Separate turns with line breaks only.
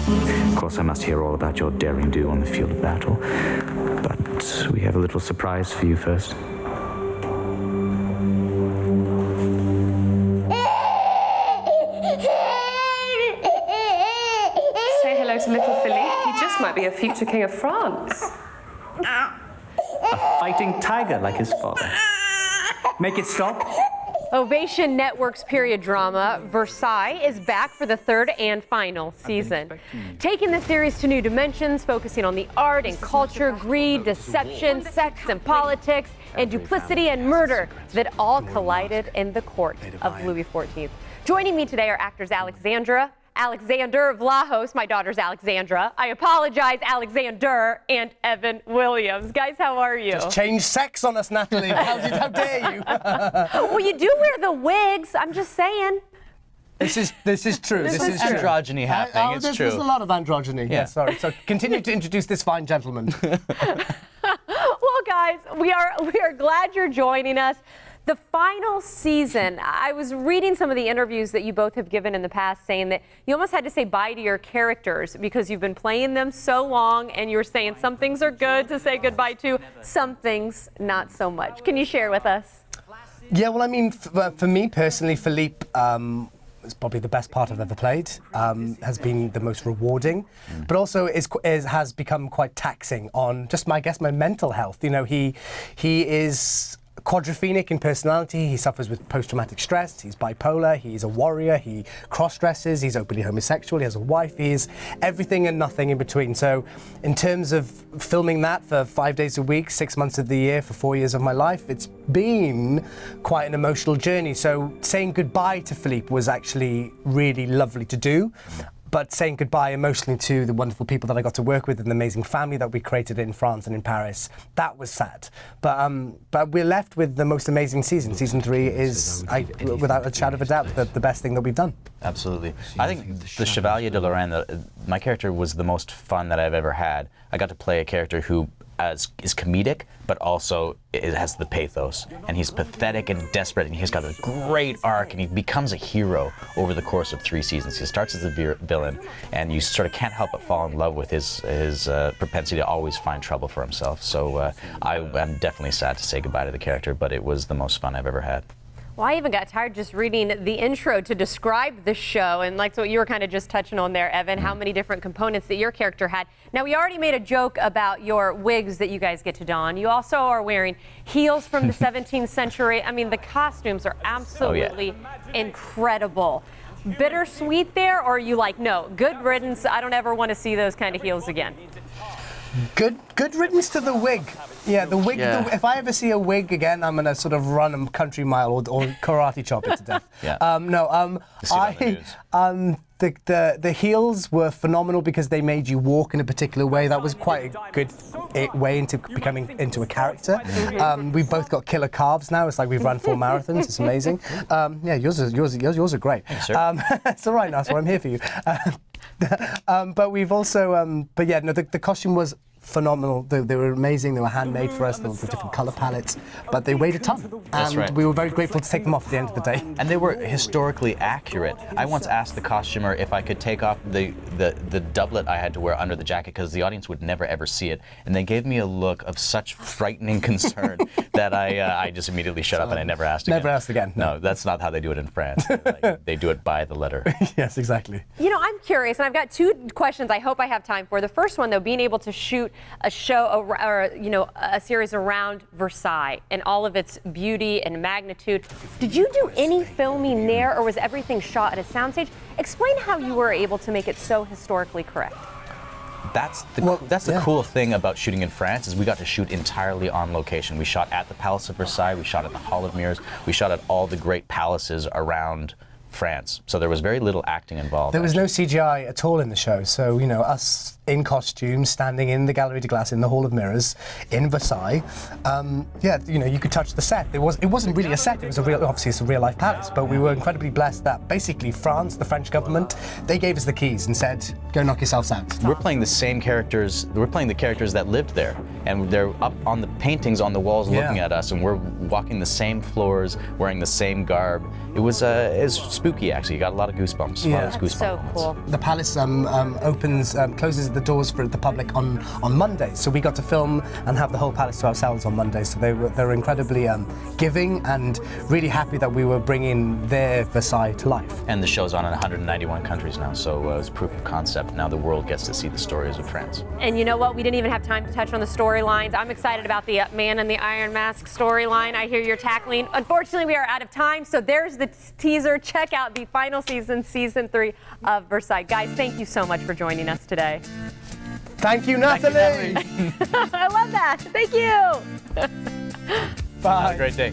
Of course, I must hear all about your daring do on the field of battle. But we have a little surprise for you first.
Say hello to little Philippe. He just might be a future king of France.
A fighting tiger like his father. Make it stop.
Ovation Network's period drama, Versailles, is back for the third and final season. Taking the series to new dimensions, focusing on the art and culture, greed, deception, sex and politics, and duplicity and murder that all collided in the court of Louis XIV. Joining me today are actors Alexander Vlahos, my daughter's Alexandra. I apologize, Alexander, and Evan Williams. Guys, how are you?
Just change sex on us, Natalie. How dare you?
Well, you do wear the wigs. I'm just saying.
This is true. This is true.
Androgyny happening. It's true.
There's a lot of androgyny. Yeah, sorry. So continue to introduce this fine gentleman.
Well, guys, we are glad you're joining us. The final season, I was reading some of the interviews that you both have given in the past saying that you almost had to say bye to your characters because you've been playing them so long, and you were saying some things are good to say goodbye to, some things not so much. Can you share with us?
Yeah, well, I mean, for me personally, Philippe is probably the best part I've ever played, has been the most rewarding, but also has become quite taxing on just, my mental health. You know, he is quadrophenic in personality. He suffers with post-traumatic stress. He's bipolar. He's a warrior. He cross-dresses. He's openly homosexual. He has a wife. He is everything and nothing in between. So in terms of filming that for 5 days a week, 6 months of the year, for 4 years of my life, it's been quite an emotional journey. So saying goodbye to Philippe was actually really lovely to do. But saying goodbye emotionally to the wonderful people that I got to work with and the amazing family that we created in France and in Paris, that was sad. But we're left with the most amazing season. Season 3 is, without a shadow of a doubt, the best thing that we've done.
Absolutely. I think the Chevalier de Lorraine, my character was the most fun that I've ever had. I got to play a character who is comedic, but also it has the pathos. And he's pathetic and desperate, and he's got a great arc, and he becomes a hero over the course of 3 seasons. He starts as a villain, and you sort of can't help but fall in love with his propensity to always find trouble for himself. So I'm definitely sad to say goodbye to the character, but it was the most fun I've ever had.
Well, I even got tired just reading the intro to describe the show, and like what you were kind of just touching on there, Evan, how many different components that your character had. Now, we already made a joke about your wigs that you guys get to don. You also are wearing heels from the 17th century. I mean, the costumes are absolutely incredible. Bittersweet there, or are you like, no, good riddance, I don't ever want to see those kind of heels again?
Good riddance to the wig. Yeah, the wig.
Yeah.
If I ever see a wig again, I'm gonna sort of run a country mile or karate chop it to death.
Yeah.
The heels were phenomenal because they made you walk in a particular way. That was quite a good way into becoming into a character. We've both got killer calves now. It's like we've run 4 marathons. It's amazing. Yeah, yours are great.
Thanks, sir.
It's all right, Nat. I'm here for you. But we've also, the costume was phenomenal. They were amazing. They were handmade for us. There were different color palettes, but they weighed a ton.
That's right.
We were very grateful to take them off at the end of the day.
And they were historically accurate. I once asked the costumer if I could take off the doublet I had to wear under the jacket because the audience would never ever see it, and they gave me a look of such frightening concern that I just immediately shut up and I never asked again.
Never asked again.
No, that's not how they do it in France. They do it by the letter.
Yes, exactly.
You know, I'm curious, and I've got 2 questions I hope I have time for. The first one, though, being able to shoot a show or a series around Versailles and all of its beauty and magnitude. Did you do any filming there, or was everything shot at a soundstage? Explain how you were able to make it so historically correct.
That's the cool thing about shooting in France is we got to shoot entirely on location. We shot at the Palace of Versailles, we shot at the Hall of Mirrors, we shot at all the great palaces around France. So there was very little acting involved.
There was no CGI at all in the show. So, you know, us in costume, standing in the Galerie de Glace in the Hall of Mirrors in Versailles. You could touch the set. It wasn't really a set. It was obviously it's a real life palace, but we were incredibly blessed that basically France, the French government, they gave us the keys and said, go knock yourselves out.
We're playing the same characters. We're playing the characters that lived there. and they're up on the paintings on the walls looking
Yeah.
at us, and we're walking the same floors, wearing the same garb. It was spooky, actually. You got a lot of goosebumps. A lot of
Yeah.
goosebump
So
moments.
cool.
The palace closes the doors for the public on Mondays, so we got to film and have the whole palace to ourselves on Mondays. So they were incredibly giving and really happy that we were bringing their Versailles to life.
And the show's on in 191 countries now, so it's proof of concept. Now the world gets to see the stories of France.
And you know what? We didn't even have time to touch on the storylines. I'm excited about the Man in the Iron Mask storyline. I hear you're tackling. Unfortunately, we are out of time, so there's the teaser. Check out the final season, season 3 of Versailles. Guys, thank you so much for joining us today.
Thank you, Natalie.
I love that. Thank you.
Bye.
Have a great day.